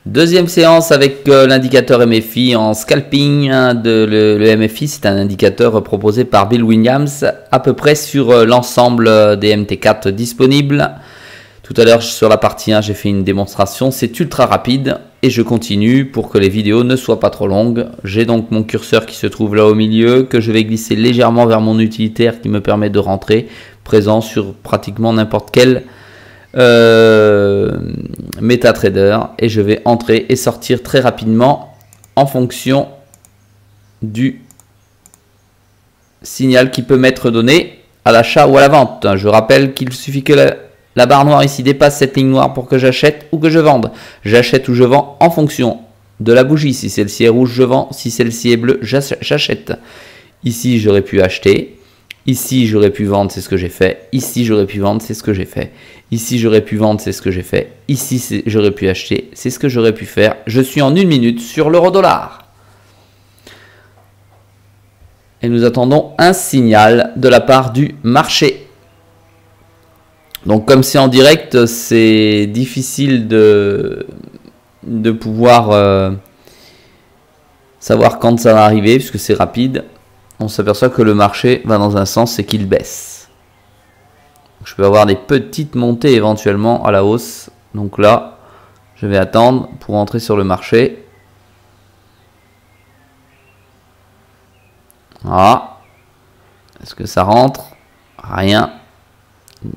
Deuxième séance avec l'indicateur MFI en scalping. Le MFI, c'est un indicateur proposé par Bill Williams à peu près sur l'ensemble des MT4 disponibles. Tout à l'heure sur la partie 1, j'ai fait une démonstration, c'est ultra rapide et je continue pour que les vidéos ne soient pas trop longues. J'ai donc mon curseur qui se trouve là au milieu, que je vais glisser légèrement vers mon utilitaire qui me permet de rentrer, présent sur pratiquement n'importe quel MetaTrader, et je vais entrer et sortir très rapidement en fonction du signal qui peut m'être donné à l'achat ou à la vente. Je rappelle qu'il suffit que la barre noire ici dépasse cette ligne noire pour que j'achète ou que je vende. J'achète ou je vends en fonction de la bougie. Si celle-ci est rouge, je vends. Si celle-ci est bleue, j'achète. Ici, j'aurais pu acheter. Ici, j'aurais pu vendre, c'est ce que j'ai fait. Ici, j'aurais pu vendre, c'est ce que j'ai fait. Ici, j'aurais pu vendre, c'est ce que j'ai fait. Ici, j'aurais pu acheter, c'est ce que j'aurais pu faire. Je suis en 1 minute sur l'euro-dollar. Et nous attendons un signal de la part du marché. Donc, comme c'est en direct, c'est difficile de pouvoir savoir quand ça va arriver, puisque c'est rapide. On s'aperçoit que le marché va dans un sens, c'est qu'il baisse. Je peux avoir des petites montées éventuellement à la hausse. Donc là, je vais attendre pour entrer sur le marché. Voilà. Est-ce que ça rentre? Rien.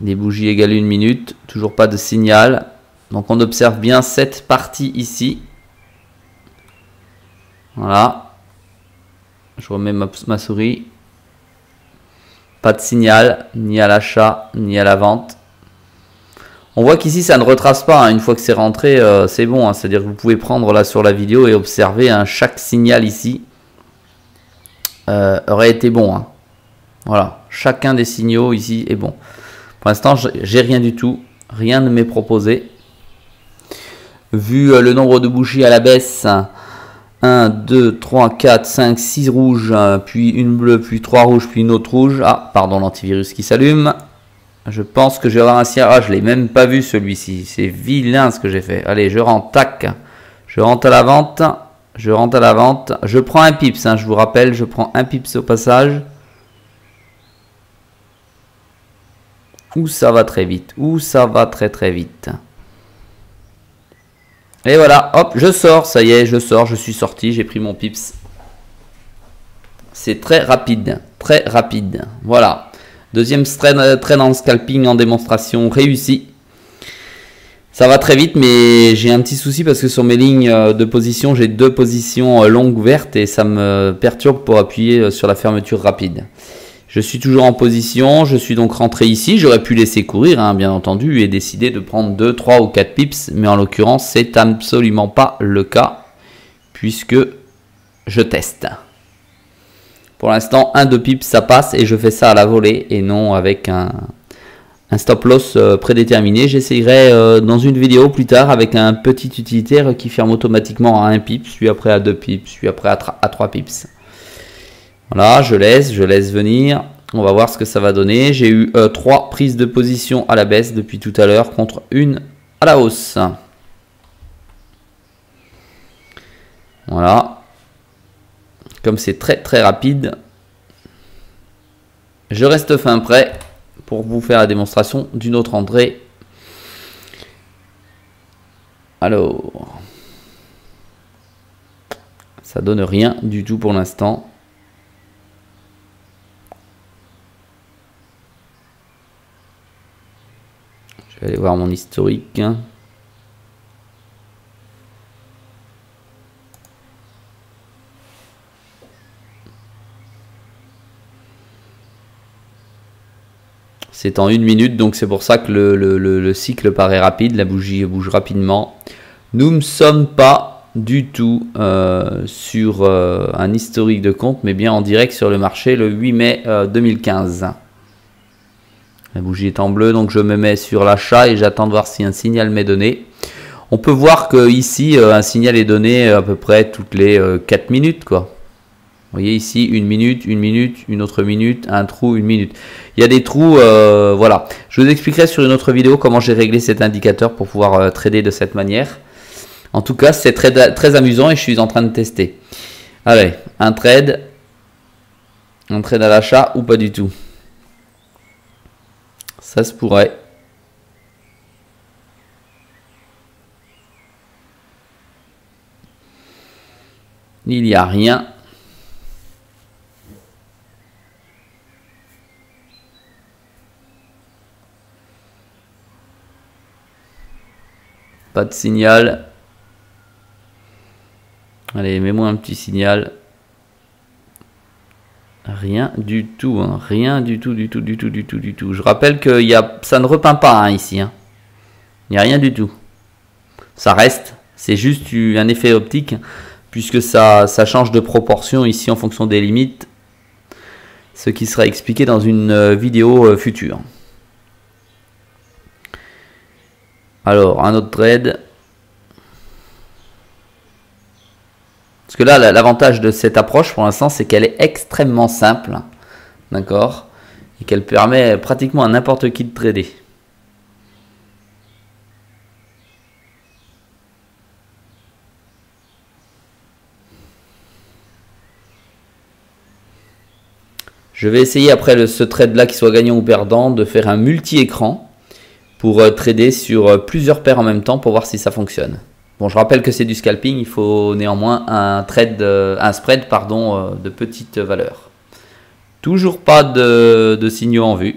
Des bougies égale 1 minute. Toujours pas de signal. Donc on observe bien cette partie ici. Voilà. Je remets ma souris. Pas de signal, ni à l'achat, ni à la vente. On voit qu'ici, ça ne retrace pas. Hein. Une fois que c'est rentré, c'est bon. Hein. C'est-à-dire que vous pouvez prendre là sur la vidéo et observer chaque signal ici aurait été bon. Hein. Voilà. Chacun des signaux ici est bon. Pour l'instant, j'ai rien du tout. Rien ne m'est proposé. Vu le nombre de bougies à la baisse... 1, 2, 3, 4, 5, 6 rouges, puis une bleue, puis 3 rouges, puis une autre rouge. Ah, pardon, l'antivirus qui s'allume. Je pense que je vais avoir un signal. Ah, je ne l'ai même pas vu celui-ci. C'est vilain ce que j'ai fait. Allez, je rentre, tac. Je rentre à la vente. Je rentre à la vente. Je prends un pips, hein, je vous rappelle, je prends un pips au passage. Ouh, ça va très vite. Ouh, ça va très très vite. Et voilà, hop, je sors, ça y est, je sors, je suis sorti, j'ai pris mon pips. C'est très rapide, très rapide. Voilà, deuxième trade en scalping en démonstration réussi. Ça va très vite, mais j'ai un petit souci parce que sur mes lignes de position, j'ai 2 positions longues ouvertes et ça me perturbe pour appuyer sur la fermeture rapide. Je suis toujours en position, je suis donc rentré ici, j'aurais pu laisser courir hein, bien entendu et décider de prendre 2, 3 ou 4 pips, mais en l'occurrence c'est absolument pas le cas puisque je teste. Pour l'instant 1-2 pips ça passe et je fais ça à la volée et non avec un stop loss prédéterminé. J'essayerai dans une vidéo plus tard avec un petit utilitaire qui ferme automatiquement à 1 pips, puis après à 2 pips, puis après à 3 pips. Voilà, je laisse venir. On va voir ce que ça va donner. J'ai eu 3 prises de position à la baisse depuis tout à l'heure contre une à la hausse. Voilà. Comme c'est très très rapide, je reste fin prêt pour vous faire la démonstration d'une autre entrée. Alors, ça donne rien du tout pour l'instant. Je vais aller voir mon historique. C'est en 1 minute, donc c'est pour ça que le cycle paraît rapide. La bougie bouge rapidement. Nous ne sommes pas du tout sur un historique de compte, mais bien en direct sur le marché le 8 mai 2015. La bougie est en bleu, donc je me mets sur l'achat et j'attends de voir si un signal m'est donné. On peut voir que ici un signal est donné à peu près toutes les 4 minutes, quoi. Vous voyez ici, 1 minute, une autre minute, un trou, 1 minute. Il y a des trous, voilà. Je vous expliquerai sur une autre vidéo comment j'ai réglé cet indicateur pour pouvoir trader de cette manière. En tout cas, c'est très amusant et je suis en train de tester. Allez, un trade à l'achat ou pas du tout. Ça se pourrait. Il n'y a rien. Pas de signal. Allez, mets-moi un petit signal. Rien du tout, hein. Rien du tout. Je rappelle que ça ne repeint pas hein, ici. Hein. Il n'y a rien du tout. Ça reste. C'est juste un effet optique. Puisque ça change de proportion ici en fonction des limites. Ce qui sera expliqué dans une vidéo future. Alors, un autre trade. Parce que là, l'avantage de cette approche pour l'instant, c'est qu'elle est extrêmement simple. D'accord? Et qu'elle permet pratiquement à n'importe qui de trader. Je vais essayer après ce trade là qui soit gagnant ou perdant de faire un multi-écran pour trader sur plusieurs paires en même temps pour voir si ça fonctionne. Bon, je rappelle que c'est du scalping, il faut néanmoins un spread de petite valeur. Toujours pas de signaux en vue.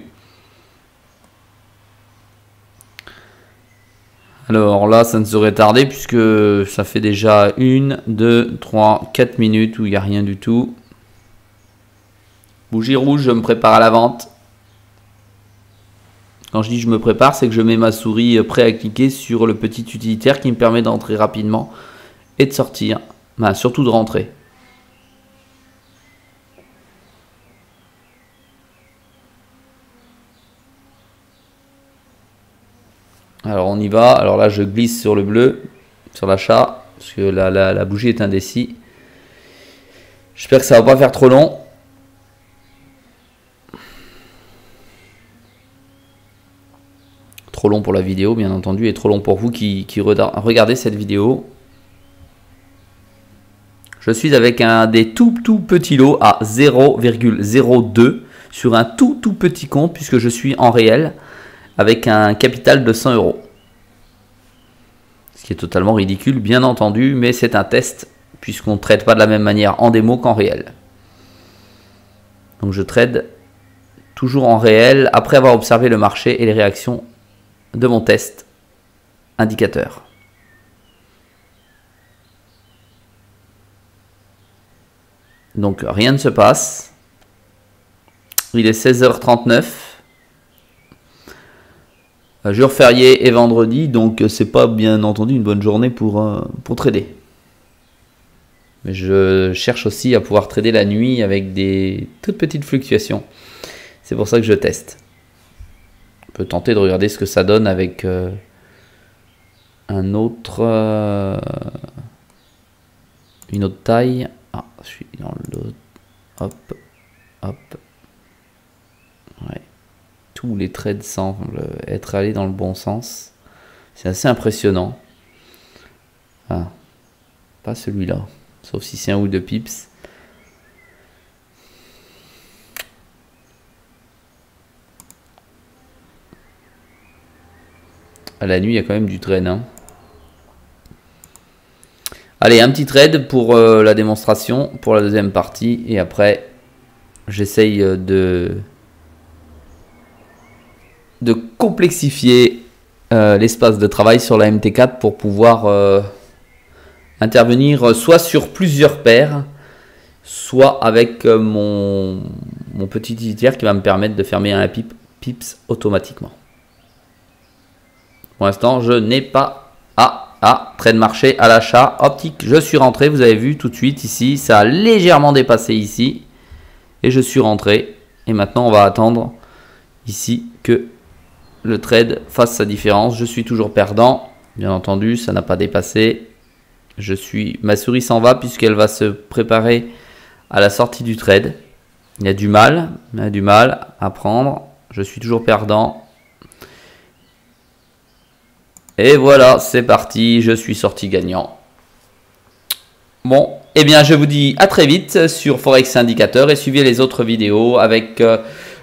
Alors là, ça ne saurait tarder puisque ça fait déjà 1, 2, 3, 4 minutes où il n'y a rien du tout. Bougie rouge, je me prépare à la vente. Quand je dis je me prépare, c'est que je mets ma souris prêt à cliquer sur le petit utilitaire qui me permet d'entrer rapidement et de sortir. Ben, surtout de rentrer. Alors on y va. Alors là, je glisse sur le bleu, sur l'achat, parce que la bougie est indécis. J'espère que ça va pas faire trop long. Trop long pour la vidéo bien entendu et trop long pour vous qui regardez cette vidéo. Je suis avec des tout petits lots à 0,02 sur un tout petit compte puisque je suis en réel avec un capital de 100 €. Ce qui est totalement ridicule bien entendu, mais c'est un test puisqu'on ne traite pas de la même manière en démo qu'en réel. Donc je trade toujours en réel après avoir observé le marché et les réactions de mon test indicateur. Donc rien ne se passe. Il est 16h39. Jour férié et vendredi, donc c'est pas bien entendu une bonne journée pour trader. Mais je cherche aussi à pouvoir trader la nuit avec des toutes petites fluctuations. C'est pour ça que je teste. On peut tenter de regarder ce que ça donne avec une autre taille. Ah, je suis dans l'autre. Hop. Ouais. Tous les trades semblent être allés dans le bon sens. C'est assez impressionnant. Ah, pas celui-là. Sauf si c'est un ou deux pips. À la nuit, il y a quand même du trade. Hein. Allez, un petit trade pour la démonstration, pour la deuxième partie. Et après, j'essaye de complexifier l'espace de travail sur la MT4 pour pouvoir intervenir soit sur plusieurs paires, soit avec mon petit utilitaire qui va me permettre de fermer un pips automatiquement. Pour l'instant, je n'ai pas... trade marché à l'achat optique. Je suis rentré, vous avez vu tout de suite ici, ça a légèrement dépassé ici. Et je suis rentré. Et maintenant, on va attendre ici que le trade fasse sa différence. Je suis toujours perdant. Bien entendu, ça n'a pas dépassé. Ma souris s'en va puisqu'elle va se préparer à la sortie du trade. Il y a du mal à prendre. Je suis toujours perdant. Et voilà, c'est parti, je suis sorti gagnant. Bon, eh bien je vous dis à très vite sur Forex Indicateur et suivez les autres vidéos avec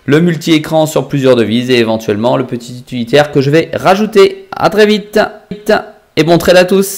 le multi-écran sur plusieurs devises et éventuellement le petit utilitaire que je vais rajouter. À très vite et bon trade à tous.